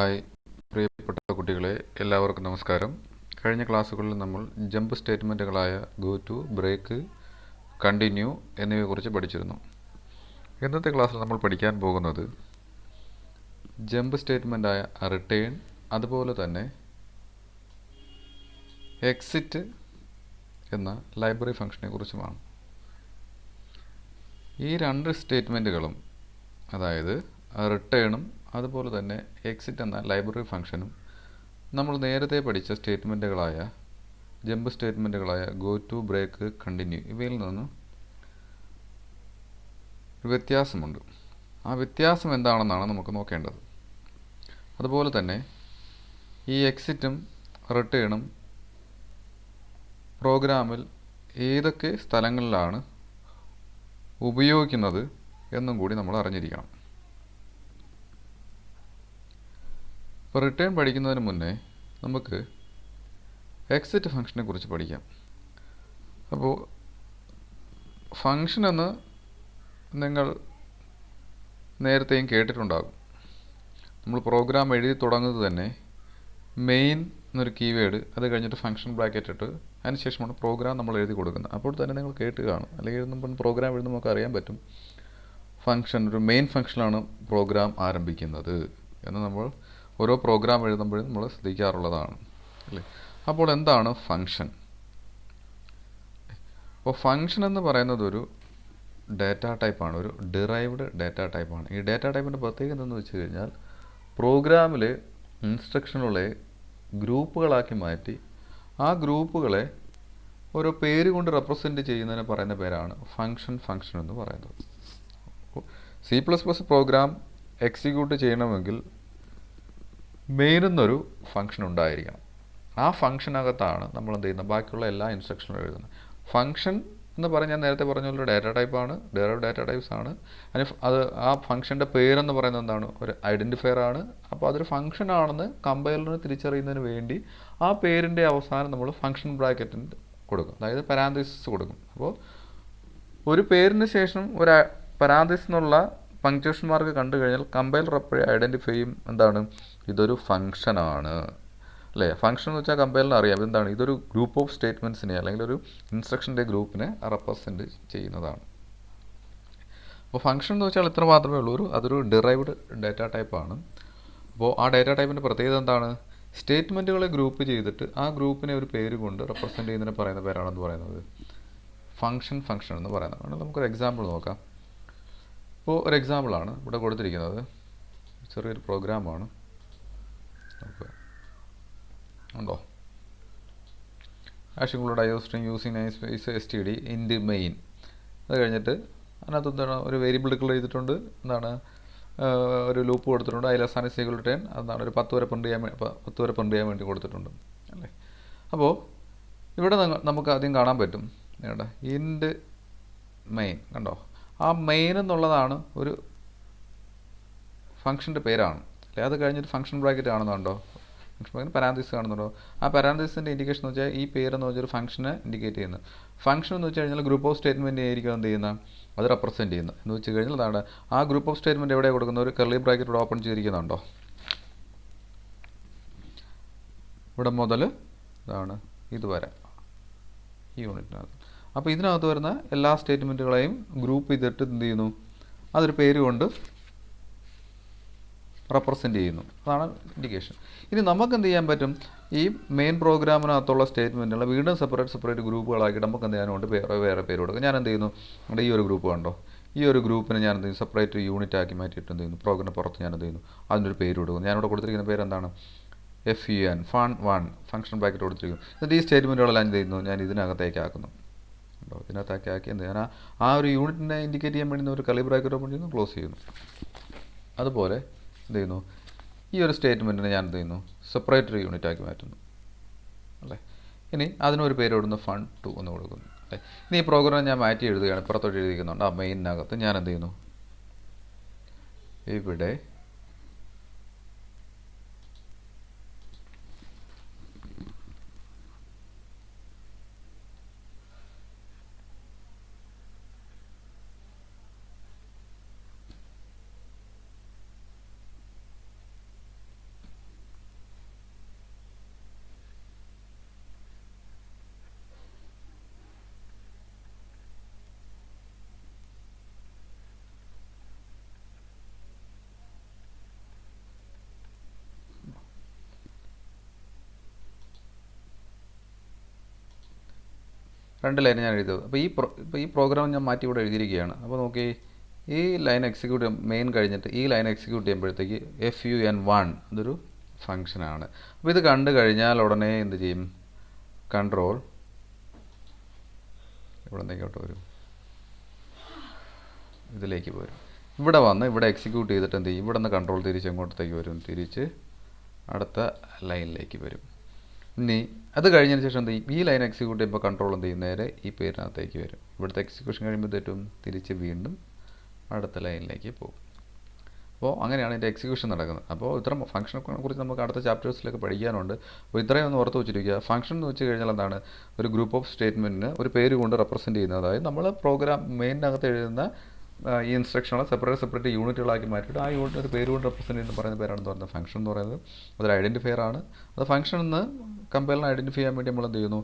Hi പ്രിയപ്പെട്ട കുട്ടികളെ, എല്ലാവർക്കും നമസ്കാരം. കഴിഞ്ഞ ക്ലാസ്സുകളിൽ നമ്മൾ ജമ്പ് സ്റ്റേറ്റ്മെൻറ്റുകളായ ഗോ ടു, ബ്രേക്ക്, കണ്ടിന്യൂ എന്നിവയെക്കുറിച്ച് പഠിച്ചിരുന്നു. ഇന്നത്തെ ക്ലാസ്സിൽ നമ്മൾ പഠിക്കാൻ പോകുന്നത് ജമ്പ് സ്റ്റേറ്റ്മെൻറ്റായ റിട്ടേൺ, അതുപോലെ തന്നെ എക്സിറ്റ് എന്ന ലൈബ്രറി ഫംഗ്ഷനെ കുറിച്ചുമാണ്. ഈ രണ്ട് സ്റ്റേറ്റ്മെൻറ്റുകളും, അതായത് റിട്ടേണും അതുപോലെ തന്നെ എക്സിറ്റ് എന്ന ലൈബ്രറി ഫംഗ്ഷനും നമ്മൾ നേരത്തെ പഠിച്ച സ്റ്റേറ്റ്മെൻറ്റുകളായ ജമ്പ് സ്റ്റേറ്റ്മെൻറ്റുകളായ ഗോ ടു, ബ്രേക്ക്, കണ്ടിന്യൂ ഇവയിൽ നിന്ന് വ്യത്യാസമുണ്ട്. ആ വ്യത്യാസം എന്താണെന്നാണ് നമുക്ക് നോക്കേണ്ടത്. അതുപോലെ തന്നെ ഈ എക്സിറ്റും റിട്ടേണും പ്രോഗ്രാമിൽ ഏതൊക്കെ സ്ഥലങ്ങളിലാണ് ഉപയോഗിക്കുന്നത് എന്നും കൂടി നമ്മൾ അറിഞ്ഞിരിക്കണം. ഇപ്പോൾ റിട്ടേൺ പഠിക്കുന്നതിന് മുന്നേ നമുക്ക് എക്സിറ്റ് ഫംഗ്ഷനെ കുറിച്ച് പഠിക്കാം. അപ്പോൾ ഫംഗ്ഷൻ എന്ന് നിങ്ങൾ നേരത്തെയും കേട്ടിട്ടുണ്ടാകും. നമ്മൾ പ്രോഗ്രാം എഴുതി തുടങ്ങുന്നത് തന്നെ മെയിൻ എന്നൊരു കീവേഡ്, അത് കഴിഞ്ഞിട്ട് ഫംഗ്ഷൻ ബ്രാക്കറ്റ് ഇട്ട് അതിനുശേഷമാണ് പ്രോഗ്രാം നമ്മൾ എഴുതി കൊടുക്കുന്നത്. അപ്പോൾ തന്നെ നിങ്ങൾ കേട്ട് കാണും, അല്ലെങ്കിൽ നമ്മൾ പ്രോഗ്രാം എഴുതുമ്പോൾ നമുക്ക് അറിയാൻ പറ്റും ഫംഗ്ഷൻ ഒരു മെയിൻ ഫംഗ്ഷനാണ് പ്രോഗ്രാം ആരംഭിക്കുന്നത് എന്ന് നമ്മൾ ഓരോ പ്രോഗ്രാം എഴുതുമ്പോഴും നമ്മൾ ശ്രദ്ധിക്കാറുള്ളതാണ്, അല്ലേ? അപ്പോൾ എന്താണ് ഫംഗ്ഷൻ? അപ്പോൾ ഫംഗ്ഷൻ എന്ന് പറയുന്നത് ഒരു ഡാറ്റ ടൈപ്പാണ്, ഒരു ഡിറൈവ്ഡ് ഡാറ്റ ടൈപ്പാണ്. ഈ ഡാറ്റ ടൈപ്പിൻ്റെ പ്രത്യേകത എന്തെന്ന് വെച്ച് കഴിഞ്ഞാൽ പ്രോഗ്രാമിലെ ഇൻസ്ട്രക്ഷനുകളെ ഗ്രൂപ്പുകളാക്കി മാറ്റി ആ ഗ്രൂപ്പുകളെ ഓരോ പേര് കൊണ്ട് റെപ്രസെൻറ്റ് ചെയ്യുന്നതിന് പറയുന്ന പേരാണ് ഫംഗ്ഷൻ എന്ന് പറയുന്നത്. C++ പ്രോഗ്രാം എക്സിക്യൂട്ട് ചെയ്യണമെങ്കിൽ മെയിൻ എന്നൊരു ഫംഗ്ഷൻ ഉണ്ടായിരിക്കണം. ആ ഫംഗ്ഷനകത്താണ് നമ്മൾ എന്ത് ചെയ്യുന്നത്, ബാക്കിയുള്ള എല്ലാ ഇൻസ്ട്രക്ഷനും എഴുതുന്നത്. ഫംഗ്ഷൻ എന്ന് പറഞ്ഞാൽ നേരത്തെ പറഞ്ഞ പോലെ ഡാറ്റ ടൈപ്പാണ്, ഡിറൈവ്ഡ് ഡാറ്റ ടൈപ്സ് ആണ്. അത് ആ ഫംഗ്ഷൻ്റെ പേരെന്ന് പറയുന്നത് എന്താണ്, ഒരു ഐഡൻറ്റിഫയർ ആണ്. അപ്പോൾ അതൊരു ഫംഗ്ഷൻ ആണെന്ന് കമ്പൈലറിന് തിരിച്ചറിയുന്നതിന് വേണ്ടി ആ പേരിൻ്റെ അവസാനം നമ്മൾ ഫംഗ്ഷൻ ബ്രാക്കറ്റിന് കൊടുക്കും, അതായത് പരാന്തസിസ് കൊടുക്കും. അപ്പോൾ ഒരു പേരിന് ശേഷം ഒരു പരാന്തസിസ് എന്നുള്ള പങ്ക്ച്വേഷൻ മാർക്ക് കണ്ടു കഴിഞ്ഞാൽ കമ്പൈലർ അപ്പോഴേ ഐഡൻറ്റിഫൈ ചെയ്യും എന്താണ്, ഇതൊരു ഫംഗ്ഷനാണ്, അല്ലേ? ഫംഗ്ഷൻ എന്ന് വെച്ചാൽ കമ്പൈലറിന് അറിയാം എന്താണ്, ഇതൊരു ഗ്രൂപ്പ് ഓഫ് സ്റ്റേറ്റ്മെൻറ്റ്സിനെ അല്ലെങ്കിൽ ഒരു ഇൻസ്ട്രക്ഷൻ്റെ ഗ്രൂപ്പിനെ റെപ്രസെൻറ്റ് ചെയ്യുന്നതാണ്. അപ്പോൾ ഫംഗ്ഷൻ എന്ന് വെച്ചാൽ ഇത്ര മാത്രമേ ഉള്ളൂ, അതൊരു ഡിറൈവ്ഡ് ഡാറ്റ ടൈപ്പാണ്. അപ്പോൾ ആ ഡാറ്റ ടൈപ്പിൻ്റെ പ്രത്യേകത എന്താണ്, സ്റ്റേറ്റ്മെൻറ്റുകളെ ഗ്രൂപ്പ് ചെയ്തിട്ട് ആ ഗ്രൂപ്പിനെ ഒരു പേര് കൊണ്ട് റെപ്രസെൻറ്റ് ചെയ്യുന്നതിന് പറയുന്ന പേരാണെന്ന് പറയുന്നത് ഫംഗ്ഷൻ എന്ന് പറയുന്നത്. അതുകൊണ്ട് നമുക്കൊരു എക്സാമ്പിൾ നോക്കാം. ഇപ്പോൾ ഒരു എക്സാമ്പിളാണ് ഇവിടെ കൊടുത്തിരിക്കുന്നത്, ചെറിയൊരു പ്രോഗ്രാമാണ്. നമുക്ക് ഉണ്ടോ, ആഷിങ്ങളുടെ IO string യൂസിങ് std ഇൻഡ് മെയിൻ. അത് കഴിഞ്ഞിട്ട് അതിനകത്ത് എന്താണ്, ഒരു വേരിയബിൾ ഡിക്ലെയർ ചെയ്തിട്ടുണ്ട്, എന്താണ്, ഒരു ലൂപ്പ് കൊടുത്തിട്ടുണ്ട്, അതിൽ *10 അതാണ് ഒരു 10 വരെ പ്രിൻ്റ് ചെയ്യാൻ വേണ്ടി കൊടുത്തിട്ടുണ്ട്, അല്ലേ? അപ്പോൾ ഇവിടെ നമുക്ക് ആദ്യം കാണാൻ പറ്റും ഇൻഡ് മെയിൻ, കണ്ടോ? ആ മെയിൻ എന്നുള്ളതാണ് ഒരു ഫംഗ്ഷൻ്റെ പേരാണ്, അല്ലേ? അത് കഴിഞ്ഞിട്ട് ഫംഗ്ഷൻ ബ്രാക്കറ്റ് കാണുന്നുണ്ടോ, ഫംഗ്ഷൻ ബ്രാക്കറ്റ് പരാന്തസിസ് കാണുന്നുണ്ടോ? ആ പരാന്തസിസിൻ്റെ ഇൻഡിക്കേഷൻ എന്ന് വെച്ചാൽ ഈ പേരെന്ന് വെച്ചാൽ ഒരു ഫംഗ്ഷനെ ഇൻഡിക്കേറ്റ് ചെയ്യുന്നത്. ഫംഗ്ഷൻ എന്ന് വെച്ച് കഴിഞ്ഞാൽ ഗ്രൂപ്പ് ഓഫ് സ്റ്റേറ്റ്മെൻറ്റ് ആയിരിക്കും എന്ത് ചെയ്യുന്നത്, അത് റെപ്രസെൻറ്റ് ചെയ്യുന്നത്. എന്ന് വെച്ച് കഴിഞ്ഞാൽ അതാണ് ആ ഗ്രൂപ്പ് ഓഫ് സ്റ്റേറ്റ്മെൻറ്റ് എവിടെ കൊടുക്കുന്ന ഒരു കർലി ബ്രാക്കറ്റ് ഓപ്പൺ ചെയ്തിരിക്കുന്നുണ്ടോ, ഇവിടെ മുതൽ ഇതാണ് ഇതുവരെ ഈ യൂണിറ്റിനകത്ത്. അപ്പോൾ ഇതിനകത്ത് വരുന്ന എല്ലാ സ്റ്റേറ്റ്മെൻറ്റുകളെയും ഗ്രൂപ്പ് ചെയ്തിട്ട് എന്ത് ചെയ്യുന്നു, അതൊരു പേര് കൊണ്ട് റെപ്രസെൻറ്റ് ചെയ്യുന്നു, അതാണ് ഇൻഡിക്കേഷൻ. ഇനി നമുക്ക് എന്ത് ചെയ്യാൻ പറ്റും, ഈ മെയിൻ പ്രോഗ്രാമിനകത്തുള്ള സ്റ്റേറ്റ്മെൻറ്റുകൾ വീണ്ടും സെപ്പറേറ്റ് ഗ്രൂപ്പുകളാക്കിയിട്ട് നമുക്ക് എന്ത് ചെയ്യാനുണ്ട്, വേറെ പേര് കൊടുക്കും. ഞാൻ എന്ത് ചെയ്യുന്നു, നമ്മുടെ ഈ ഒരു ഗ്രൂപ്പ് കണ്ടോ, ഈ ഒരു ഗ്രൂപ്പിനെ ഞാൻ എന്ത് ചെയ്യും, സെപ്പറേറ്റ് യൂണിറ്റ് ആക്കി മാറ്റിയിട്ട് എന്ത് ചെയ്യുന്നു, പ്രോഗ്രാമിന് പുറത്ത് ഞാൻ എന്ത് ചെയ്യുന്നു, അതിനൊരു പേര് കൊടുക്കും. ഞാനിവിടെ കൊടുത്തിരിക്കുന്ന പേര് എന്താണ്, fun1 ഫംഗ്ഷൻ ബ്രാക്കറ്റ് കൊടുത്തിരിക്കുന്നു. എന്നിട്ട് ഈ സ്റ്റേറ്റ്മെൻറ്റുകളെല്ലാം എന്ത് ചെയ്യുന്നു, ഞാൻ ഇതിനകത്തേക്ക് ആക്കുന്നു, ഇതിനകത്താക്കി എന്ത് ചെയ്യാൻ, ആ ഒരു യൂണിറ്റിനെ ഇൻഡിക്കേറ്റ് ചെയ്യാൻ വേണ്ടി ഒരു കർലി ബ്രാക്കറ്റ് ഓപ്പൺ ചെയ്യുന്നു, ക്ലോസ് ചെയ്യുന്നു. അതുപോലെ എന്ത് ചെയ്യുന്നു, ഈ ഒരു സ്റ്റേറ്റ്മെൻറ്റിനെ ഞാൻ എന്ത് ചെയ്യുന്നു, സെപ്പറേറ്റ് ഒരു യൂണിറ്റ് ആക്കി മാറ്റുന്നു, അല്ലേ? ഇനി അതിനൊരു പേര് കൊടുക്കുന്നു fun2 എന്ന് കൊടുക്കുന്നു, അല്ലേ? ഇനി ഈ പ്രോഗ്രാം ഞാൻ മാറ്റി എഴുതുകയാണ്, പുറത്തോട്ട് എഴുതിക്കുന്നുണ്ട്. ആ മെയിനകത്ത് ഞാൻ എന്ത് ചെയ്യുന്നു, ഇവിടെ 2 ലൈൻ ഞാൻ എഴുതിയത്. അപ്പോൾ ഈ പ്രോഗ്രാം ഞാൻ മാറ്റി ഇവിടെ എഴുതിയിരിക്കുകയാണ്. അപ്പോൾ നോക്കി, ഈ ലൈൻ എക്സിക്യൂട്ട് മെയിൻ കഴിഞ്ഞിട്ട് ഈ ലൈൻ എക്സിക്യൂട്ട് ചെയ്യുമ്പോഴത്തേക്ക് fun1 ഇതൊരു ഫംഗ്ഷനാണ്. അപ്പോൾ ഇത് കണ്ടു കഴിഞ്ഞാൽ ഉടനെ എന്ത് ചെയ്യും, കൺട്രോൾ ഇവിടെ നിന്നേക്കോട്ട് വരും, ഇതിലേക്ക് വരും. ഇവിടെ വന്ന് ഇവിടെ എക്സിക്യൂട്ട് ചെയ്തിട്ട് എന്ത് ചെയ്യും, ഇവിടെ നിന്ന് കൺട്രോൾ തിരിച്ച് എങ്ങോട്ടത്തേക്ക് വരും, തിരിച്ച് അടുത്ത ലൈനിലേക്ക് വരും. ഇനി അത് കഴിഞ്ഞതിന് ശേഷം എന്ത് ചെയ്യും, ഈ ലൈൻ എക്സിക്യൂട്ട് ചെയ്യുമ്പോൾ കൺട്രോൾ എന്ത് ചെയ്യും, നേരെ ഈ പേരിനകത്തേക്ക് വരും. ഇവിടുത്തെ എക്സിക്യൂഷൻ കഴിയുമ്പോൾ തെറ്റും, തിരിച്ച് വീണ്ടും അടുത്ത ലൈനിലേക്ക് പോകും. അപ്പോൾ അങ്ങനെയാണ് ഇതിൻ്റെ എക്സിക്യൂഷൻ നടക്കുന്നത്. അപ്പോൾ ഇത്തരം ഫംഗ്ഷനെ കുറിച്ച് നമുക്ക് അടുത്ത ചാപ്റ്റേഴ്സിലൊക്കെ പഠിക്കാനുണ്ട്. അപ്പോൾ ഇത്രയും ഒന്ന് ഓർത്ത് വെച്ചിരിക്കുക. ഫംഗ്ഷൻ എന്ന് വെച്ച് കഴിഞ്ഞാൽ എന്താണ്, ഒരു ഗ്രൂപ്പ് ഓഫ് സ്റ്റേറ്റ്മെൻറ്റിന് ഒരു പേര് കൊണ്ട് റെപ്രസെൻറ്റ് ചെയ്യുന്നത്. അതായത് നമ്മൾ പ്രോഗ്രാം മെയിനകത്ത് എഴുതുന്ന ഈ ഇൻസ്ട്രക്ഷനുകൾ സെപ്പറേറ്റ് യൂണിറ്റുകളാക്കി മാറ്റിയിട്ട് ആ യൂണിറ്റ് ഒരു പേര് കൊണ്ട് റെപ്രസെൻറ്റ് ചെയ്യുന്ന പറയുന്ന പേരാണെന്ന് പറയുന്നത് ഫംഗ്ഷൻ എന്ന് പറയുന്നത്. അതൊരു ഐഡൻറ്റിഫയർ ആണ്. അത് ഫംഗ്ഷൻ എന്ന് കമ്പൈലറിനെ ഐഡൻറ്റിഫൈ ചെയ്യാൻ വേണ്ടി നമ്മൾ എന്ത് ചെയ്യുന്നു,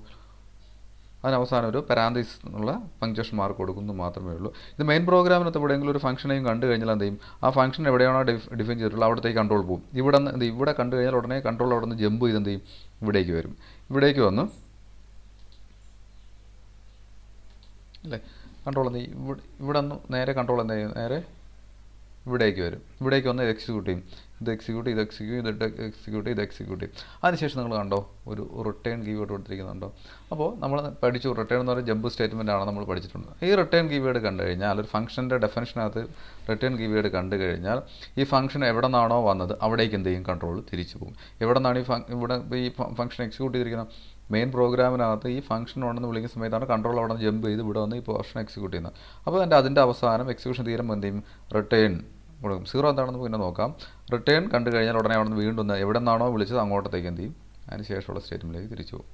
അതിനവസാനം ഒരു പാരാന്തീസ് എന്നുള്ള പങ്ക്ച്വേഷൻ മാർക്ക് കൊടുക്കുന്നു മാത്രമേ ഉള്ളൂ. ഇത് മെയിൻ പ്രോഗ്രാമിനകത്ത് എവിടെയെങ്കിലും ഒരു ഫംഗ്ഷനെയും കണ്ടു കഴിഞ്ഞാൽ എന്ത് ചെയ്യും, ആ ഫംഗ്ഷൻ എവിടെയാണോ ഡിഫൈൻ ചെയ്തിട്ടുള്ളത് അവിടത്തേക്ക് കൺട്രോൾ പോകും. ഇവിടെ കണ്ടു കഴിഞ്ഞാൽ ഉടനെ കൺട്രോൾ അവിടെ നിന്ന് ജമ്പ് ചെയ്ത് എന്ത് ചെയ്യും, ഇവിടേക്ക് വരും. ഇവിടേക്ക് വന്ന് അല്ലേ കൺട്രോൾ എന്ത് ചെയ്യും, ഇവിടെ നിന്ന് നേരെ കൺട്രോൾ എന്ത് ചെയ്യും, നേരെ ഇവിടേക്ക് വരും. ഇവിടേക്ക് വന്ന് എക്സിക്യൂട്ട് ചെയ്യും. ഇത് എക്സിക്യൂട്ട് ഇത് എക്സിക്യൂട്ട് ചെയ്യും. അതിനുശേഷം നിങ്ങൾ കണ്ടോ ഒരു റിട്ടേൺ കീവേഡ് കൊടുത്തിരിക്കുന്നുണ്ടോ. അപ്പോൾ നമ്മൾ പഠിച്ചു, റിട്ടേൺ എന്ന് പറയുന്ന ജമ്പ് സ്റ്റേറ്റ്മെൻ്റ് ആണ് നമ്മൾ പഠിച്ചിട്ടുണ്ട്. ഈ റിട്ടേൺ കീവേഡ് കണ്ടു കഴിഞ്ഞാൽ ഒരു ഫംഗ്ഷൻ്റെ ഡെഫിനിഷനകത്ത് റിട്ടേൺ കീവേഡ് കണ്ടു കഴിഞ്ഞാൽ ഈ ഫംഗ്ഷൻ എവിടെ നിന്നാണോ വന്നത് അവിടേക്ക് എന്ത് ചെയ്യും, കൺട്രോൾ തിരിച്ചു പോകും. എവിടെ നിന്നാണ് ഇവിടെ ഈ ഫംഗ്ഷൻ എക്സിക്യൂട്ട് ചെയ്തിരിക്കുന്നത്, മെയിൻ പ്രോഗ്രാമിനകത്ത് ഈ ഫംഗ്ഷൻ ഉണ്ടെന്ന് വിളിക്കുന്ന സമയത്താണ് കൺട്രോൾ അവിടെ നിന്ന് ജമ്പ് ചെയ്ത് ഇവിടെ വന്ന് ഈ പോർഷൻ എക്സിക്യൂട്ട് ചെയ്യുന്നത്. അപ്പോൾ അതിൻ്റെ അവസാനം എക്സിക്യൂഷൻ തീരുമ്പോൾ എന്ത് ചെയ്യും, റിട്ടേൺ കൊടുക്കും. 0 എന്താണെന്ന് പിന്നെ നോക്കാം. റിട്ടേൺ കണ്ടു കഴിഞ്ഞാൽ ഉടനെ അവിടെ നിന്ന് വീണ്ടും എവിടെ നിന്നാണോ വിളിച്ചത് അങ്ങോട്ടത്തേക്ക് എന്ത് ചെയ്യും, അതിന് ശേഷമുള്ള സ്റ്റേറ്റ്മെൻറ്റിലേക്ക് തിരിച്ചു പോകും.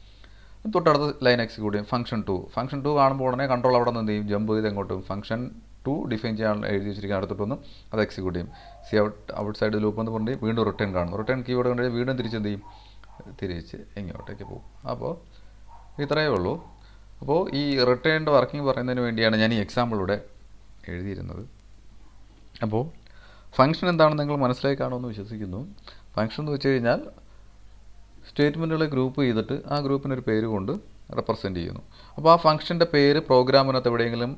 തൊട്ടടുത്ത ലൈൻ എക്സിക്യൂട്ട് ചെയ്യും. ഫംഗ്ഷൻ 2 കാണുമ്പോൾ ഉടനെ കൺട്രോൾ അവിടെ നിന്ന് എന്ത് ചെയ്യും, ജമ്പ് ചെയ്ത് എങ്ങോട്ടും ഫംഗ്ഷൻ 2 ഡിഫൈൻ ചെയ്യാൻ എഴുതി വെച്ചിരിക്കുന്ന അടുത്തിട്ടൊന്നും അത് എക്സിക്യൂട്ട് ചെയ്യും. ഔട്ട് സൈഡ് ലൂപ്പ് എന്ന് പറഞ്ഞ് വീണ്ടും റിട്ടേൺ കാണും. റിട്ടേൺ കീവേഡ് കണ്ടു കഴിഞ്ഞാൽ വീണ്ടും തിരിച്ച് എന്ത് ചെയ്യും, തിരിച്ച് ഇങ്ങോട്ടേക്ക് പോകും. അപ്പോൾ ഇത്രയേ ഉള്ളൂ. അപ്പോൾ ഈ റിട്ടേണിൻ്റെ വർക്കിംഗ് പറയുന്നതിന് വേണ്ടിയാണ് ഞാൻ ഈ എക്സാമ്പിൾ ഇവിടെ എഴുതിയിരുന്നത്. അപ്പോൾ ഫംഗ്ഷൻ എന്താണെന്ന് നിങ്ങൾ മനസ്സിലായി കാണുമെന്ന് വിശ്വസിക്കുന്നു. ഫംഗ്ഷൻ എന്ന് വെച്ച് കഴിഞ്ഞാൽ സ്റ്റേറ്റ്മെൻറ്റുകളെ ഗ്രൂപ്പ് ചെയ്തിട്ട് ആ ഗ്രൂപ്പിനൊരു പേര് കൊണ്ട് റെപ്രസെൻറ്റ് ചെയ്യുന്നു. അപ്പോൾ ആ ഫംഗ്ഷൻ്റെ പേര് പ്രോഗ്രാമിനകത്ത് എവിടെയെങ്കിലും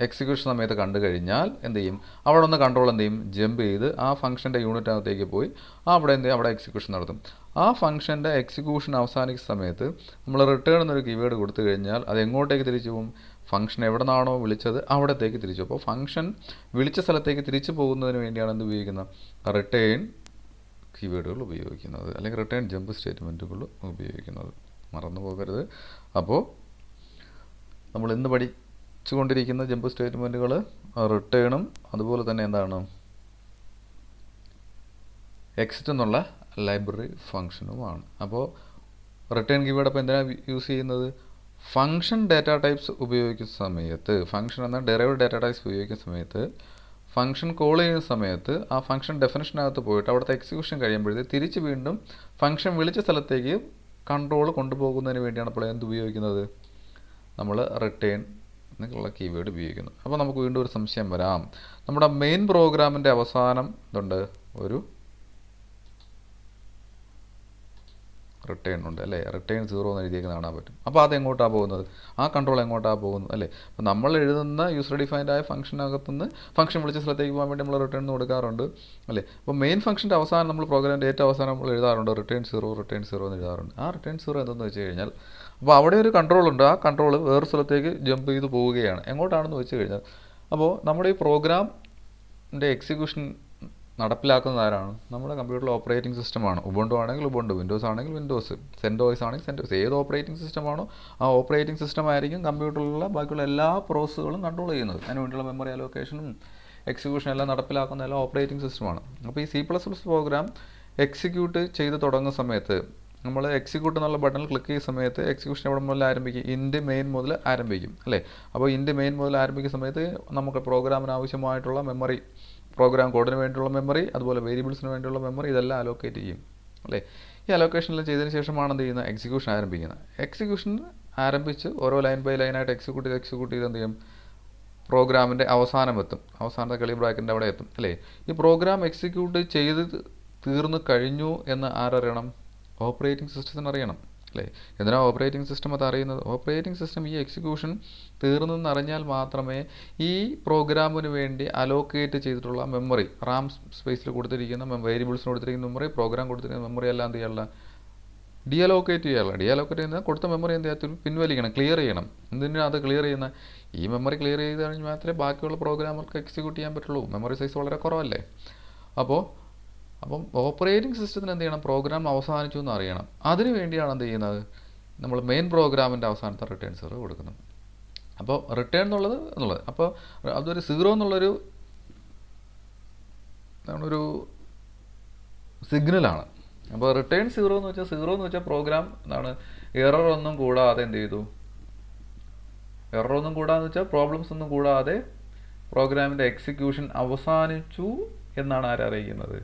എക്സിക്യൂഷൻ സമയത്ത് കണ്ടു കഴിഞ്ഞാൽ എന്ത് ചെയ്യും, അവിടെ ഒന്ന് കൺട്രോൾ എന്ത് ചെയ്യും, ജമ്പ് ചെയ്ത് ആ ഫംഗ്ഷൻ്റെ യൂണിറ്റിനകത്തേക്ക് പോയി അവിടെ എന്ത് ചെയ്യും, അവിടെ എക്സിക്യൂഷൻ നടത്തും. ആ ഫംഗ്ഷൻ്റെ എക്സിക്യൂഷൻ അവസാനിക്കുന്ന സമയത്ത് നമ്മൾ റിട്ടേൺ എന്നൊരു കീവേഡ് കൊടുത്തു കഴിഞ്ഞാൽ അത് എങ്ങോട്ടേക്ക് തിരിച്ചു പോകും, ഫംഗ്ഷൻ എവിടെ നിന്നാണോ വിളിച്ചത് അവിടത്തേക്ക് തിരിച്ചു. അപ്പോൾ ഫംഗ്ഷൻ വിളിച്ച സ്ഥലത്തേക്ക് തിരിച്ചു പോകുന്നതിന് വേണ്ടിയാണ് എന്ത് ഉപയോഗിക്കുന്നത്, റിട്ടേൺ കീവേഡുകൾ ഉപയോഗിക്കുന്നത്, അല്ലെങ്കിൽ റിട്ടേൺ ജമ്പ് സ്റ്റേറ്റ്മെൻറ്റുകൾ ഉപയോഗിക്കുന്നത്. മറന്നു പോകരുത്. അപ്പോൾ നമ്മൾ ഇന്ന് പഠിച്ചുകൊണ്ടിരിക്കുന്ന ജമ്പ് സ്റ്റേറ്റ്മെൻറ്റുകൾ റിട്ടേണും അതുപോലെ തന്നെ എന്താണ് എക്സിറ്റ് എന്നുള്ള ലൈബ്രറി ഫംഗ്ഷനുമാണ്. അപ്പോൾ റിട്ടേൺ കീവേഡ് അപ്പോൾ എന്തിനാണ് യൂസ് ചെയ്യുന്നത്, ഫംഗ്ഷൻ ഡാറ്റാ ടൈപ്സ് ഉപയോഗിക്കുന്ന സമയത്ത്, ഫംഗ്ഷൻ എന്ന ഡെറൈവ്ഡ് ഡാറ്റാ ടൈപ്സ് ഉപയോഗിക്കുന്ന സമയത്ത് ഫംഗ്ഷൻ കോൾ ചെയ്യുന്ന സമയത്ത് ആ ഫംഗ്ഷൻ ഡെഫിനിഷനകത്ത് പോയിട്ട് അവിടുത്തെ എക്സിക്യൂഷൻ കഴിയുമ്പോഴത്തേക്ക് തിരിച്ച് വീണ്ടും ഫംഗ്ഷൻ വിളിച്ച സ്ഥലത്തേക്ക് കൺട്രോൾ കൊണ്ടുപോകുന്നതിന് വേണ്ടിയാണ് അപ്പോൾ എന്ത് ഉപയോഗിക്കുന്നത്, നമ്മൾ റിട്ടേൺ എന്നുള്ള കീവേഡ് ഉപയോഗിക്കുന്നു. അപ്പോൾ നമുക്ക് വീണ്ടും ഒരു സംശയം വരാം, നമ്മുടെ മെയിൻ പ്രോഗ്രാമിൻ്റെ അവസാനം ഇതുണ്ട്, ഒരു റിട്ടേൺ ഉണ്ട് അല്ലേ, റിട്ടേൺ 0 എന്ന് എഴുതിയേക്കുന്നത് കാണാൻ പറ്റും. അപ്പോൾ അത് എങ്ങോട്ടാണ് പോകുന്നത്, ആ കൺട്രോൾ എങ്ങോട്ടാണ് പോകുന്നത് അല്ലേ. അപ്പോൾ നമ്മൾ എഴുതുന്ന യൂസർ ഡിഫൈൻഡ് ആയ ഫംഗ്ഷനകത്തുനിന്ന് ഫംഗ്ഷൻ വിളിച്ച സ്ഥലത്തേക്ക് പോകാൻ വേണ്ടി നമ്മൾ റിട്ടേൺ കൊടുക്കാറുണ്ട് അല്ലേ. അപ്പോൾ മെയിൻ ഫംഗ്ഷൻ്റെ അവസാനം നമ്മൾ പ്രോഗ്രാമിൻ്റെ ഏറ്റവും അവസാനം നമ്മൾ എഴുതാറുണ്ട് റിട്ടേൺ 0 എന്ന് എഴുതാറുണ്ട്. ആ റിട്ടേൺ 0 എന്തെന്ന് വെച്ച് കഴിഞ്ഞാൽ അപ്പോൾ അവിടെ ഒരു കൺട്രോൾ ഉണ്ട്, ആ കൺട്രോൾ വേറെ സ്ഥലത്തേക്ക് ജമ്പ് ചെയ്ത് പോവുകയാണ്. എങ്ങോട്ടാണെന്ന് വെച്ച് കഴിഞ്ഞാൽ അപ്പോൾ നമ്മുടെ ഈ പ്രോഗ്രാമിൻ്റെ എക്സിക്യൂഷൻ നടപ്പിലാക്കുന്നത് ആരാണ്, നമ്മുടെ കമ്പ്യൂട്ടറിൽ ഓപ്പറേറ്റിംഗ് സിസ്റ്റമാണ്. ഉബുണ്ടു ആണെങ്കിൽ ഉബുണ്ടു, വിൻഡോസ് ആണെങ്കിൽ വിൻഡോസ്, സെൻറ്റോസ് ആണെങ്കിൽ സെൻറ്റോസ്, ഏത് ഓപ്പറേറ്റിംഗ് സിസ്റ്റമാണോ ആ ഓപ്പറേറ്റിംഗ് സിസ്റ്റം ആയിരിക്കും കമ്പ്യൂട്ടറിലുള്ള ബാക്കിയുള്ള എല്ലാ പ്രോസസ്സുകളും കൺട്രോൾ ചെയ്യുന്നത്. അതിന് വേണ്ടിയുള്ള മെമ്മറി അലോക്കേഷനും എക്സിക്യൂഷനും എല്ലാം നടപ്പിലാക്കുന്ന എല്ലാ ഓപ്പറേറ്റിംഗ് സിസ്റ്റമാണ്. അപ്പോൾ ഈ C++ പ്രോഗ്രാം എക്സിക്യൂട്ട് ചെയ്ത് തുടങ്ങുന്ന സമയത്ത് നമ്മൾ എക്സിക്യൂട്ട് എന്നുള്ള ബട്ടണിൽ ക്ലിക്ക് ചെയ്യുന്ന സമയത്ത് എക്സിക്യൂഷൻ എവിടെ മുതൽ ആരംഭിക്കും, ഇൻഡ് മെയിൻ മുതൽ ആരംഭിക്കും അല്ലേ. അപ്പോൾ ഇൻഡ് മെയിൻ മുതൽ ആരംഭിക്കുന്ന സമയത്ത് നമുക്ക് പ്രോഗ്രാമിന് ആവശ്യമായിട്ടുള്ള മെമ്മറി, പ്രോഗ്രാം കോഡിന് വേണ്ടിയുള്ള മെമ്മറി, അതുപോലെ വേരിയബിൾസിന് വേണ്ടിയുള്ള മെമ്മറി ഇതെല്ലാം അലോക്കേറ്റ് ചെയ്യും അല്ലേ. ഈ അലോക്കേഷനിൽ ചെയ്തതിന് ശേഷമാണ് എന്ത് ചെയ്യുന്നത്, എക്സിക്യൂഷൻ ആരംഭിക്കുന്നത്. എക്സിക്യൂഷൻ ആരംഭിച്ച് ഓരോ ലൈൻ ബൈ ലൈനായിട്ട് എക്സിക്യൂട്ട് ചെയ്ത് എന്ത് ചെയ്യും, പ്രോഗ്രാമിൻ്റെ അവസാനം എത്തും, അവസാനത്തെ കളി ബ്രാക്കറ്റിൻ്റെ അവിടെ എത്തും അല്ലേ. ഈ പ്രോഗ്രാം എക്സിക്യൂട്ട് ചെയ്ത് തീർന്നു കഴിഞ്ഞു എന്ന് ആരറിയണം, ഓപ്പറേറ്റിംഗ് സിസ്റ്റത്തിന് അറിയണം അല്ലേ? എന്തിനാണ് ഓപ്പറേറ്റിംഗ് സിസ്റ്റം അത് അറിയുന്നത്? ഓപ്പറേറ്റിംഗ് സിസ്റ്റം ഈ എക്സിക്യൂഷൻ തീർന്നെന്നറിഞ്ഞാൽ മാത്രമേ ഈ പ്രോഗ്രാമിന് വേണ്ടി അലോക്കേറ്റ് ചെയ്തിട്ടുള്ള മെമ്മറി, റാം സ്പേസിൽ കൊടുത്തിരിക്കുന്ന വേരിയബിൾസിന് കൊടുത്തിരിക്കുന്ന മെമ്മറി, പ്രോഗ്രാം കൊടുത്തിരിക്കുന്ന മെമ്മറി എല്ലാം എന്ത് ചെയ്യാനുള്ള ഡിഅലോക്കേറ്റ് ചെയ്യാനുള്ള. ഡിഅലോക്കേറ്റ് ചെയ്യുന്നത് കൊടുത്ത മെമ്മറി എന്ത് ചെയ്യാത്ത പിൻവലിക്കണം, ക്ലിയർ ചെയ്യണം. എന്തിനാണ് അത് ക്ലിയർ ചെയ്യുന്ന? ഈ മെമ്മറി ക്ലിയർ ചെയ്ത് കഴിഞ്ഞാൽ മാത്രമേ ബാക്കിയുള്ള പ്രോഗ്രാമുകൾക്ക് എക്സിക്യൂട്ട് ചെയ്യാൻ പറ്റുള്ളൂ. മെമ്മറി സൈസ് വളരെ കുറവല്ലേ. അപ്പം ഓപ്പറേറ്റിംഗ് സിസ്റ്റത്തിന് എന്ത് ചെയ്യണം? പ്രോഗ്രാം അവസാനിച്ചു എന്ന് അറിയണം. അതിന് വേണ്ടിയാണ് എന്ത് ചെയ്യുന്നത്? നമ്മൾ മെയിൻ പ്രോഗ്രാമിൻ്റെ അവസാനത്തെ റിട്ടേൺ 0 കൊടുക്കുന്നത്. അപ്പോൾ റിട്ടേൺ എന്നുള്ളത് അപ്പോൾ അതൊരു 0 എന്നുള്ളൊരു ഒരു സിഗ്നലാണ്. അപ്പോൾ റിട്ടേൺ 0 എന്ന് വെച്ചാൽ പ്രോഗ്രാം എന്താണ് എറർ ഒന്നും കൂടാതെ എന്ത് ചെയ്തു? എറർ ഒന്നും കൂടാതെ വെച്ചാൽ പ്രോബ്ലംസ് ഒന്നും കൂടാതെ പ്രോഗ്രാമിൻ്റെ എക്സിക്യൂഷൻ അവസാനിച്ചു എന്നാണ് ആരറിയിക്കുന്നത്?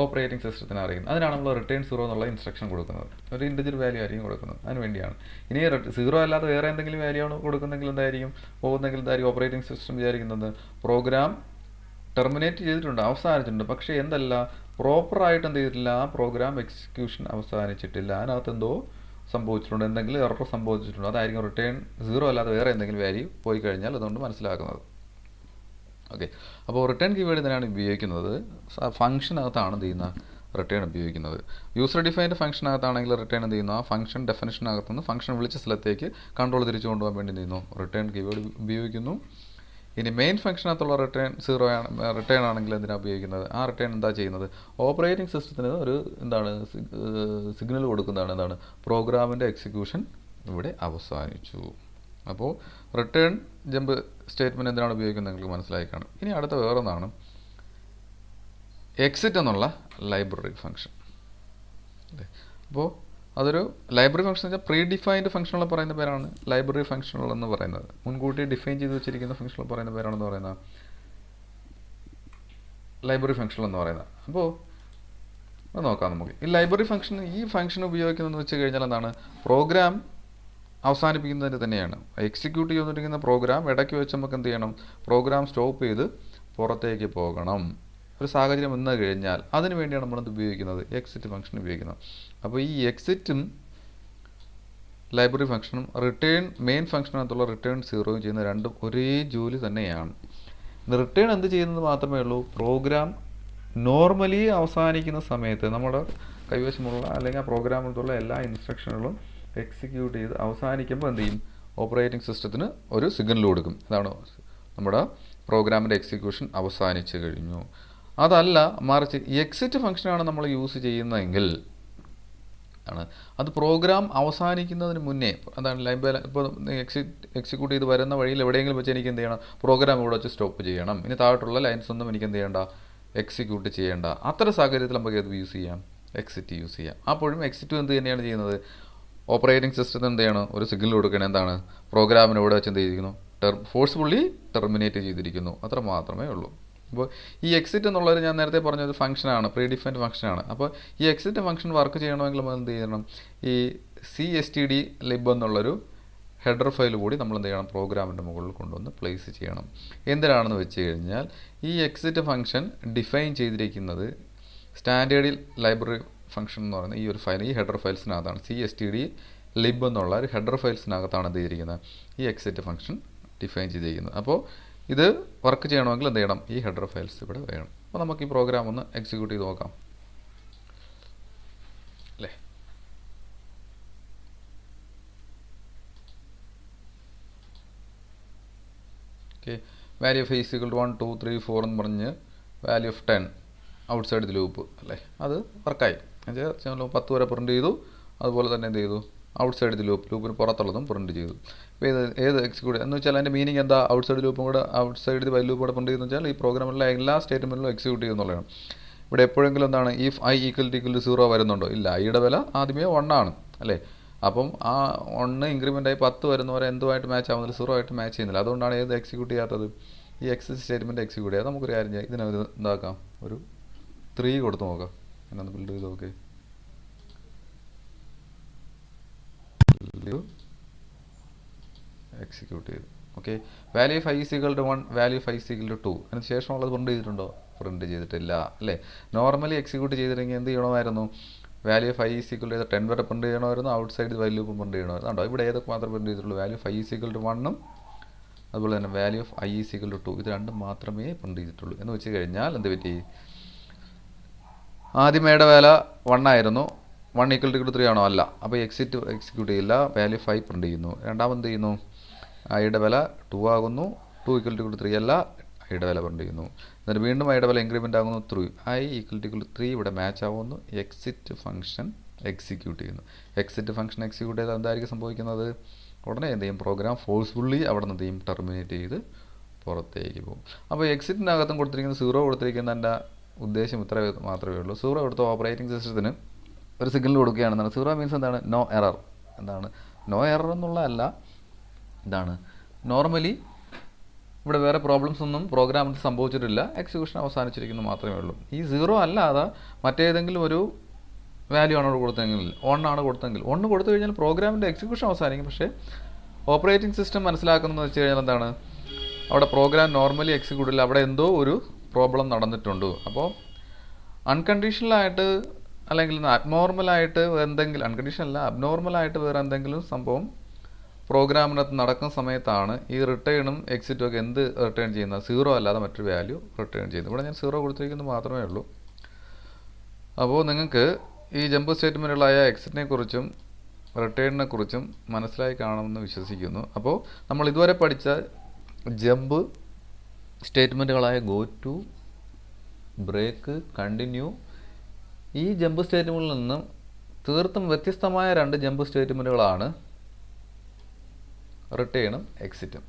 ഓപ്പറേറ്റിംഗ് സിസ്റ്റത്തിന് അറിയുന്നത്. അതിനാണ് നമ്മൾ റിട്ടേൺ 0 എന്നുള്ള ഇൻസ്ട്രക്ഷൻ കൊടുക്കുന്നത്. ഒരു ഇൻഡിവിജ്വൽ വാല്യൂ ആയിരിക്കും കൊടുക്കുന്നത്. അതിന് വേണ്ടിയാണ്. ഇനി 0 അല്ലാതെ വേറെ എന്തെങ്കിലും വാല്യൂ ആണ് കൊടുക്കുന്നെങ്കിൽ എന്തായിരിക്കും? ഓപ്പറേറ്റിംഗ് സിസ്റ്റം വിചാരിക്കുന്നത് പ്രോഗ്രാം ടെർമിനേറ്റ് ചെയ്തിട്ടുണ്ട്, അവസാനിച്ചിട്ടുണ്ട്. പക്ഷേ എന്തല്ല, പ്രോപ്പറായിട്ട് എന്ത് ചെയ്തിട്ടില്ല? ആ പ്രോഗ്രാം എക്സിക്യൂഷൻ അവസാനിച്ചിട്ടില്ല. അതിനകത്ത് എന്തോ സംഭവിച്ചിട്ടുണ്ട്, എന്തെങ്കിലും എറർ സംഭവിച്ചിട്ടുണ്ട്. അതായിരിക്കും റിട്ടേൺ 0 അല്ലാതെ വേറെ എന്തെങ്കിലും വാല്യൂ പോയി കഴിഞ്ഞാൽ അതുകൊണ്ട് മനസ്സിലാക്കുന്നത്. ഓക്കെ. അപ്പോൾ റിട്ടേൺ കീവേഡ് ഇതിനാണ് ഉപയോഗിക്കുന്നത്. ഫംഗ്ഷനകത്താണ് എന്ത് ചെയ്യുന്ന റിട്ടേൺ ഉപയോഗിക്കുന്നത്. യൂസർ ഡിഫൈൻഡ് ഫംഗ്ഷനകത്താണെങ്കിൽ റിട്ടേൺ എന്ത് ചെയ്യുന്നു? ആ ഫംഗ്ഷൻ ഡെഫിനിഷനകത്തുനിന്ന് ഫംഗ്ഷൻ വിളിച്ച സ്ഥലത്തേക്ക് കൺട്രോൾ തിരിച്ചു കൊണ്ടുപോകാൻ വേണ്ടി എന്ത് ചെയ്യുന്നു? റിട്ടേൺ കീവേഡ് ഉപയോഗിക്കുന്നു. ഇനി മെയിൻ ഫംഗ്ഷനകത്തുള്ള റിട്ടേൺ 0 ആണ്. റിട്ടേൺ ആണെങ്കിൽ എന്തിനാണ് ഉപയോഗിക്കുന്നത്? ആ റിട്ടേൺ എന്താ ചെയ്യുന്നത്? ഓപ്പറേറ്റിംഗ് സിസ്റ്റത്തിന് ഒരു സിഗ്നൽ കൊടുക്കുന്നതാണ്. എന്താണ്? പ്രോഗ്രാമിൻ്റെ എക്സിക്യൂഷൻ ഇവിടെ അവസാനിച്ചു. അപ്പോൾ റിട്ടേൺ ജമ്പ് സ്റ്റേറ്റ്മെൻറ്റ് എന്തിനാണ് ഉപയോഗിക്കുന്നത് നിങ്ങൾക്ക് മനസ്സിലായി കാണും. ഇനി അടുത്ത വേറൊന്നാണ് എക്സിറ്റ് എന്നുള്ള ലൈബ്രറി ഫംഗ്ഷൻ. അല്ലേ? അപ്പോൾ അതൊരു ലൈബ്രറി ഫംഗ്ഷൻ വെച്ചാൽ പ്രീ ഡിഫൈൻഡ് ഫംഗ്ഷനുകൾ പറയുന്ന പേരാണ് ലൈബ്രറി ഫംഗ്ഷനുകൾ എന്ന് പറയുന്നത്. മുൻകൂട്ടി ഡിഫൈൻ ചെയ്ത് വെച്ചിരിക്കുന്ന ഫംഗ്ഷനുകൾ പറയുന്ന പേരാണെന്ന് പറയുന്നത് ലൈബ്രറി ഫംഗ്ഷൻ എന്ന് പറയുന്നത്. അപ്പോൾ അത് നോക്കാം നമുക്ക്. ഈ ലൈബ്രറി ഫംഗ്ഷൻ ഉപയോഗിക്കുന്നതെന്ന് വെച്ച് കഴിഞ്ഞാൽ എന്താണ്? പ്രോഗ്രാം അവസാനിപ്പിക്കുന്നതിന് തന്നെയാണ്. എക്സിക്യൂട്ട് ചെയ്തുകൊണ്ടിരിക്കുന്ന പ്രോഗ്രാം ഇടയ്ക്ക് വെച്ച് നമുക്ക് എന്ത് ചെയ്യണം? പ്രോഗ്രാം സ്റ്റോപ്പ് ചെയ്ത് പുറത്തേക്ക് പോകണം. ഒരു സാഹചര്യം വന്നു കഴിഞ്ഞാൽ അതിന് വേണ്ടിയാണ് നമ്മളത് ഉപയോഗിക്കുന്നത്, എക്സിറ്റ് ഫംഗ്ഷൻ ഉപയോഗിക്കുന്നത്. അപ്പോൾ ഈ എക്സിറ്റും ലൈബ്രറി ഫംഗ്ഷനും മെയിൻ ഫംഗ്ഷനകത്തുള്ള റിട്ടേൺ 0 ചെയ്യുന്ന രണ്ടും ഒരേ ജോലി തന്നെയാണ്. റിട്ടേൺ എന്ത് ചെയ്യുന്നത് മാത്രമേ ഉള്ളൂ? പ്രോഗ്രാം നോർമലി അവസാനിക്കുന്ന സമയത്ത് നമ്മുടെ കൈവശമുള്ള അല്ലെങ്കിൽ ആ പ്രോഗ്രാമിലുള്ള എല്ലാ ഇൻസ്ട്രക്ഷനുകളും എക്സിക്യൂട്ട് ചെയ്ത് അവസാനിക്കുമ്പോൾ എന്ത് ചെയ്യും? ഓപ്പറേറ്റിംഗ് സിസ്റ്റത്തിന് ഒരു സിഗ്നൽ കൊടുക്കും. അതാണ് നമ്മുടെ പ്രോഗ്രാമിൻ്റെ എക്സിക്യൂഷൻ അവസാനിച്ചു കഴിഞ്ഞു. അതല്ല, മറിച്ച് എക്സിറ്റ് ഫംഗ്ഷനാണ് നമ്മൾ യൂസ് ചെയ്യുന്നതെങ്കിൽ അത് പ്രോഗ്രാം അവസാനിക്കുന്നതിന് മുന്നേ, അതാണ് ഇപ്പോൾ എക്സിക്യൂട്ട് ചെയ്ത് വരുന്ന വഴിയിൽ എവിടെയെങ്കിലും വെച്ച് എനിക്ക് എന്ത് ചെയ്യണം? പ്രോഗ്രാം ഇവിടെ വെച്ച് സ്റ്റോപ്പ് ചെയ്യണം. ഇനി താഴോട്ടുള്ള ലൈൻസ് ഒന്നും എനിക്ക് എന്ത് ചെയ്യേണ്ട? എക്സിക്യൂട്ട് ചെയ്യേണ്ട. അത്തരം സാഹചര്യത്തിൽ നമുക്ക് ഏത് യൂസ് ചെയ്യാം? എക്സിറ്റ് യൂസ് ചെയ്യാം. അപ്പോഴും എക്സിറ്റ് എന്ത് തന്നെയാണ് ചെയ്യുന്നത്? ഓപ്പറേറ്റിംഗ് സിസ്റ്റത്തിന് എന്ത് ചെയ്യണം? ഒരു സിഗ്നൽ കൊടുക്കണം. എന്താണ്? പ്രോഗ്രാമിന് ഇവിടെ വെച്ച് എന്ത് ചെയ്തിരിക്കുന്നു? ഫോഴ്സ്ഫുള്ളി ടെർമിനേറ്റ് ചെയ്തിരിക്കുന്നു. അത്ര മാത്രമേ ഉള്ളൂ. അപ്പോൾ ഈ എക്സിറ്റ് എന്നുള്ളത് ഞാൻ നേരത്തെ പറഞ്ഞത് ഫംഗ്ഷനാണ്, പ്രീ ഡിഫൈൻഡ് ഫംഗ്ഷനാണ്. അപ്പോൾ ഈ എക്സിറ്റ് ഫംഗ്ഷൻ വർക്ക് ചെയ്യണമെങ്കിൽ നമ്മൾ എന്ത് ചെയ്യണം? ഈ cstd_lib എന്നുള്ളൊരു ഹെഡർ ഫയൽ കൂടി നമ്മൾ എന്ത് ചെയ്യണം? പ്രോഗ്രാമിൻ്റെ മുകളിൽ കൊണ്ടുവന്ന് പ്ലേസ് ചെയ്യണം. എന്തിനാണെന്ന് വെച്ച് കഴിഞ്ഞാൽ ഈ എക്സിറ്റ് ഫംഗ്ഷൻ ഡിഫൈൻ ചെയ്തിരിക്കുന്നത് സ്റ്റാൻഡേർഡിൽ ലൈബ്രറി ഫംഗ്ഷൻ എന്ന് പറയുന്നത് ഈ ഒരു ഫയൽ, ഈ ഹെഡർ ഫയൽസിനകത്താണ്. cstd_lib എന്നുള്ള ഒരു ഹെഡർ ഫയൽസിനകത്താണ് എന്ത് ചെയ്തിരിക്കുന്നത്? ഈ എക്സിറ്റ് ഫംഗ്ഷൻ ഡിഫൈൻ ചെയ്തിരിക്കുന്നത്. അപ്പോൾ ഇത് വർക്ക് ചെയ്യണമെങ്കിൽ എന്ത് ചെയ്യണം? ഈ ഹെഡർ ഫയൽസ് ഇവിടെ വേണം. അപ്പോൾ നമുക്ക് ഈ പ്രോഗ്രാം ഒന്ന് എക്സിക്യൂട്ട് ചെയ്ത് നോക്കാം അല്ലേ? Okay. Value of is equal to 1 2 3 4 എന്ന് പറഞ്ഞ് value of 10 outside the loop അല്ലേ? അത് വർക്കായി. എന്നുവെച്ചാൽ 10 വരെ പ്രിൻറ്റ് ചെയ്തു. അതുപോലെ തന്നെ എന്ത് ചെയ്തു? ഔട്ട് സൈഡ് ദി ലൂപ്പിന് പുറത്തുള്ളതും പ്രിൻറ്റ് ചെയ്തു. ഇപ്പോൾ ഏത് എക്സിക്യൂട്ട് എന്ന് വെച്ചാൽ അതിൻ്റെ മീനിങ് എന്താ? ഔട്ട് സൈഡ് ലൂപ്പും കൂടെ out side the while loop കൂടെ പ്രിൻറ്റ് ചെയ്യുന്ന വെച്ചാൽ ഈ പ്രോഗ്രാമിലുള്ള എല്ലാ സ്റ്റേറ്റ്മെൻറ്റിലും എക്സിക്യൂട്ട് ചെയ്യുന്നുള്ളതാണ്. ഇവിടെ എപ്പോഴെങ്കിലും എന്താണ് ഇഫ് i = 0 വരുന്നുണ്ടോ? ഇല്ല. ഐയുടെ വില ആദ്യമേ 1 ആണ് അല്ലേ? അപ്പം ആ 1 ഇൻക്രിമെൻ്റായി 10 വരുന്നവരെ എന്തുമായിട്ട് മാച്ച് ആവുന്നില്ല? 0 ആയിട്ട് മാച്ച് ചെയ്യുന്നില്ല. അതുകൊണ്ടാണ് ഏത് എക്സിക്യൂട്ട് ചെയ്യാത്തത്? ഈ എക്സിറ്റ് സ്റ്റേറ്റ്മെൻറ്റ് എക്സിക്യൂട്ട് ചെയ്യാം. നമുക്കൊരു കാര്യം ചെയ്യാം, ഇതിനൊരു എന്താക്കാം, ഒരു 3 കൊടുത്ത് നോക്കാം. എന്നൊന്ന് ബിൽഡ് ചെയ്ത് നോക്കേ. എക്സിക്യൂട്ട് ചെയ്തു. Okay. Value of i = 1, value of i = 2. അതിന് ശേഷമുള്ളത് പ്രിൻറ്റ് ചെയ്തിട്ടുണ്ടോ? പ്രിൻറ്റ് ചെയ്തിട്ടില്ല അല്ലേ? നോർമലി എക്സിക്യൂട്ട് ചെയ്തിട്ടുണ്ടെങ്കിൽ എന്ത് ചെയ്യണമായിരുന്നു? Value of i is equal to 10 വരെ പ്രിൻറ്റ് ചെയ്യണമായിരുന്നു, outside while loop print ചെയ്യണമായിരുന്നു. ഉണ്ടോ ഇവിടെ ഏതൊക്കെ മാത്രമേ പ്രിൻറ്റ് ചെയ്തിട്ടുള്ളൂ? Value of i is equal to 1 അതുപോലെ തന്നെ value of i is equal to 2 ഇത് രണ്ടും മാത്രമേ പ്രിൻറ്റ് ചെയ്തിട്ടുള്ളൂ. എന്ന് വെച്ച് കഴിഞ്ഞാൽ എന്ത് പറ്റി? ആദ്യം എയുടെ വില 1 ആയിരുന്നു, 1 ഈക്വൽ ടു 3 ആണോ? അല്ല. അപ്പോൾ എക്സിക്യൂട്ട് ചെയ്യില്ല, വാല്യൂ 5 പ്രിൻറ്റ് ചെയ്യുന്നു. രണ്ടാമത് എന്ത് ചെയ്യുന്നു? ഐയുടെ വില 2 ആകുന്നു, 2 ഈക്വൽ ടു 3 അല്ല, ഐയുടെ വില പ്രിൻറ്റ് ചെയ്യുന്നു. എന്നിട്ട് വീണ്ടും ഐയുടെ വില ഇൻക്രിമെൻ്റ് ആകുന്നു, 3 ഐ ഈക്വൽ ടു 3 ഇവിടെ മാച്ച് ആകുന്നു. എക്സിറ്റ് ഫംഗ്ഷൻ എക്സിക്യൂട്ട് ചെയ്യുന്നു. എക്സിറ്റ് ഫംഗ്ഷൻ എക്സിക്യൂട്ട് ചെയ്താൽ എന്തായിരിക്കും സംഭവിക്കുന്നത്? ഉടനെ എന്ത് ചെയ്യും? പ്രോഗ്രാം ഫോഴ്സ്ഫുള്ളി അവിടെ നിന്ന് എന്ത് ചെയ്യും? ടെർമിനേറ്റ് ചെയ്ത് പുറത്തേക്ക് പോകും. അപ്പോൾ എക്സിറ്റിനകത്തും കൊടുത്തിരിക്കുന്ന 0 കൊടുത്തിരിക്കുന്നതിൻ്റെ ഉദ്ദേശം ഇത്ര മാത്രമേ ഉള്ളൂ. 0 കൊടുത്ത ഓപ്പറേറ്റിംഗ് സിസ്റ്റത്തിന് ഒരു സിഗ്നൽ കൊടുക്കുകയാണെന്നാണ്. 0 മീൻസ് എന്താണ്? No error. എന്താണ് നോ എറർ എന്നുള്ളതല്ല, എന്താണ് നോർമലി ഇവിടെ വേറെ പ്രോബ്ലംസ് ഒന്നും പ്രോഗ്രാമിൽ സംഭവിച്ചിട്ടില്ല, എക്സിക്യൂഷൻ അവസാനിച്ചിരിക്കുന്നു മാത്രമേ ഉള്ളൂ. ഈ 0 അല്ലാതെ മറ്റേതെങ്കിലും ഒരു വാല്യൂ ആണ് കൊടുത്തെങ്കിൽ, 1 ആണ് കൊടുത്തെങ്കിൽ, 1 കൊടുത്തു കഴിഞ്ഞാൽ പ്രോഗ്രാമിൻ്റെ എക്സിക്യൂഷൻ അവസാനിക്കും. പക്ഷേ ഓപ്പറേറ്റിംഗ് സിസ്റ്റം മനസ്സിലാക്കുന്നതെന്ന് വെച്ച് കഴിഞ്ഞാൽ എന്താണ്? അവിടെ പ്രോഗ്രാം നോർമലി എക്സിക്യൂട്ട് ഇല്ല, അവിടെ എന്തോ ഒരു പ്രോബ്ലം നടന്നിട്ടുണ്ട്. അപ്പോൾ അൺകണ്ടീഷണലായിട്ട് അല്ലെങ്കിൽ അബ്നോർമലായിട്ട് എന്തെങ്കിലും, അൺകണ്ടീഷണൽ അല്ല അബ്നോർമലായിട്ട് വേറെ എന്തെങ്കിലും സംഭവം പ്രോഗ്രാമിനകത്ത് നടക്കുന്ന സമയത്താണ് ഈ റിട്ടേണും എക്സിറ്റും ഒക്കെ എന്ത് റിട്ടേൺ ചെയ്യുന്നത്? 0 അല്ലാതെ മറ്റൊരു വാല്യൂ റിട്ടേൺ ചെയ്യുന്നത്. ഇവിടെ ഞാൻ 0 കൊടുത്തിരിക്കുന്നത് മാത്രമേ ഉള്ളൂ. അപ്പോൾ നിങ്ങൾക്ക് ഈ ജമ്പ് സ്റ്റേറ്റ്മെൻറ്റുകളായ എക്സിറ്റിനെ കുറിച്ചും റിട്ടേണിനെ കുറിച്ചും മനസ്സിലായി കാണുമെന്ന് വിശ്വസിക്കുന്നു. അപ്പോൾ നമ്മൾ ഇതുവരെ പഠിച്ച ജമ്പ് സ്റ്റേറ്റ്മെൻറ്റുകളായ ഗോ ടു, ബ്രേക്ക്, കണ്ടിന്യൂ, ഈ ജമ്പ് സ്റ്റേറ്റ്മെൻറ്റിൽ നിന്നും തീർത്തും വ്യത്യസ്തമായ 2 ജമ്പ് സ്റ്റേറ്റ്മെൻറ്റുകളാണ് റിട്ടേണും എക്സിറ്റും.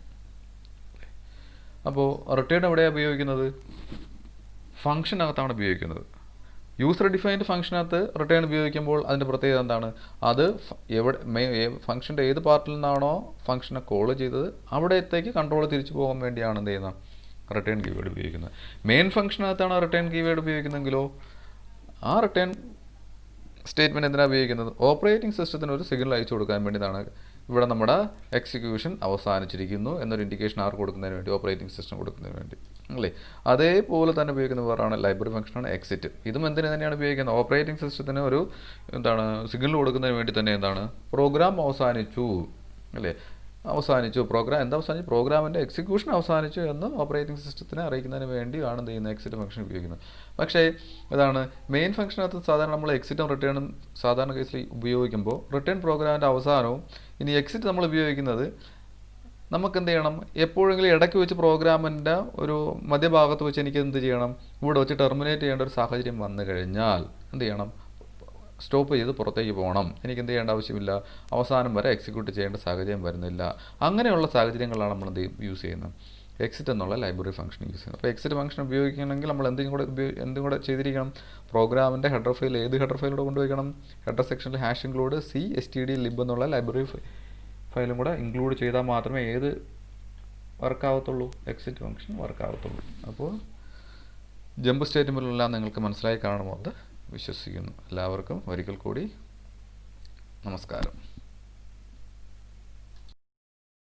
അപ്പോൾ റിട്ടേൺ എവിടെയാണ് ഉപയോഗിക്കുന്നത്? ഫംഗ്ഷനകത്താണ് ഉപയോഗിക്കുന്നത്. യൂസർ ഡിഫൈൻഡ് ഫംഗ്ഷനകത്ത് റിട്ടേൺ ഉപയോഗിക്കുമ്പോൾ അതിൻ്റെ പ്രത്യേകത എന്താണ്? അത് ഫംഗ്ഷൻ്റെ ഏത് പാർട്ടിൽ നിന്നാണോ ഫംഗ്ഷനെ കോൾ ചെയ്തത് അവിടത്തേക്ക് കൺട്രോൾ തിരിച്ചു പോകാൻ വേണ്ടിയാണ് എന്ത് ചെയ്യുന്നത്? റിട്ടേൺ കീവേഡ് ഉപയോഗിക്കുന്നത്. മെയിൻ ഫംഗ്ഷനകത്താണ് റിട്ടേൺ കീവേഡ് ഉപയോഗിക്കുന്നതെങ്കിലോ ആ റിട്ടേൺ സ്റ്റേറ്റ്മെൻറ്റ് എന്തിനാണ് ഉപയോഗിക്കുന്നത്? ഓപ്പറേറ്റിംഗ് സിസ്റ്റത്തിന് ഒരു സിഗ്നൽ അയച്ചു കൊടുക്കാൻ വേണ്ടിയിട്ടാണ്. ഇവിടെ നമ്മുടെ എക്സിക്യൂഷൻ അവസാനിച്ചിരിക്കുന്നു എന്നൊരു ഇൻഡിക്കേഷൻ ആർക്ക് കൊടുക്കുന്നതിന് വേണ്ടി? ഓപ്പറേറ്റിംഗ് സിസ്റ്റം കൊടുക്കുന്നതിന് വേണ്ടി അല്ലേ? അതേപോലെ തന്നെ ഉപയോഗിക്കുന്ന വേറാണ് ലൈബ്രറി ഫംഗ്ഷനാണ് എക്സിറ്റ്. ഇതും എന്തിനു തന്നെയാണ് ഉപയോഗിക്കുന്നത്? ഓപ്പറേറ്റിംഗ് സിസ്റ്റത്തിന് ഒരു സിഗ്നൽ കൊടുക്കുന്നതിന് വേണ്ടി തന്നെ പ്രോഗ്രാം അവസാനിച്ചു അല്ലേ? അവസാനിച്ചു, പ്രോഗ്രാം എന്താ അവസാനിച്ചു? പ്രോഗ്രാമിൻ്റെ എക്സിക്യൂഷൻ അവസാനിച്ചു എന്ന് ഓപ്പറേറ്റിംഗ് സിസ്റ്റത്തിനെ അറിയിക്കുന്നതിന് വേണ്ടിയാണ് എന്ത് ചെയ്യുന്നത്? എക്സിറ്റ് ഫംഗ്ഷൻ ഉപയോഗിക്കുന്നത്. പക്ഷേ മെയിൻ ഫംഗ്ഷനകത്ത് സാധാരണ നമ്മൾ എക്സിറ്റും റിട്ടേണും സാധാരണ കേസിൽ ഉപയോഗിക്കുമ്പോൾ റിട്ടേൺ പ്രോഗ്രാമിൻ്റെ അവസാനവും ഇനി എക്സിറ്റ് നമ്മൾ ഉപയോഗിക്കുന്നത് നമുക്ക് എന്ത് ചെയ്യണം? എപ്പോഴെങ്കിലും ഇടയ്ക്ക് വെച്ച് പ്രോഗ്രാമിൻ്റെ ഒരു മധ്യഭാഗത്ത് വെച്ച് എനിക്ക് എന്ത് ചെയ്യണം? ഇവിടെ വെച്ച് ടെർമിനേറ്റ് ചെയ്യേണ്ട ഒരു സാഹചര്യം വന്നു കഴിഞ്ഞാൽ എന്ത് ചെയ്യണം? സ്റ്റോപ്പ് ചെയ്ത് പുറത്തേക്ക് പോകണം. എനിക്ക് എന്ത് ചെയ്യേണ്ട ആവശ്യമില്ല, അവസാനം വരെ എക്സിക്യൂട്ട് ചെയ്യേണ്ട സാഹചര്യം വരുന്നില്ല. അങ്ങനെയുള്ള സാഹചര്യങ്ങളാണ് നമ്മൾ എന്ത് യൂസ് ചെയ്യുന്നത്? എക്സിറ്റ് എന്നുള്ള ലൈബ്രറി ഫംഗ്ഷൻ യൂസ് ചെയ്യുന്നത്. അപ്പോൾ എക്സിറ്റ് ഫംഗ്ഷൻ ഉപയോഗിക്കണമെങ്കിൽ നമ്മൾ എന്തും കൂടെ ചെയ്തിരിക്കണം? പ്രോഗ്രാമിൻ്റെ ഹെഡർ ഫയൽ ഏത് ഹെഡർ ഫയലിലൂടെ കൊണ്ടുവയ്ക്കണം? ഹെഡർ സെക്ഷനിൽ #include cstdlib എന്നുള്ള ലൈബ്രറി ഫയലും കൂടെ ഇൻക്ലൂഡ് ചെയ്താൽ മാത്രമേ ഏത് വർക്കാവത്തുള്ളൂ? Exit function വർക്കാവത്തുള്ളൂ. അപ്പോൾ ജമ്പ് സ്റ്റേറ്റ്മെൻറ്റിലെല്ലാം നിങ്ങൾക്ക് മനസ്സിലായി കാണുമെന്ന് വിശ്വസിക്കുന്നു. എല്ലാവർക്കും ഒരിക്കൽ കൂടി നമസ്കാരം.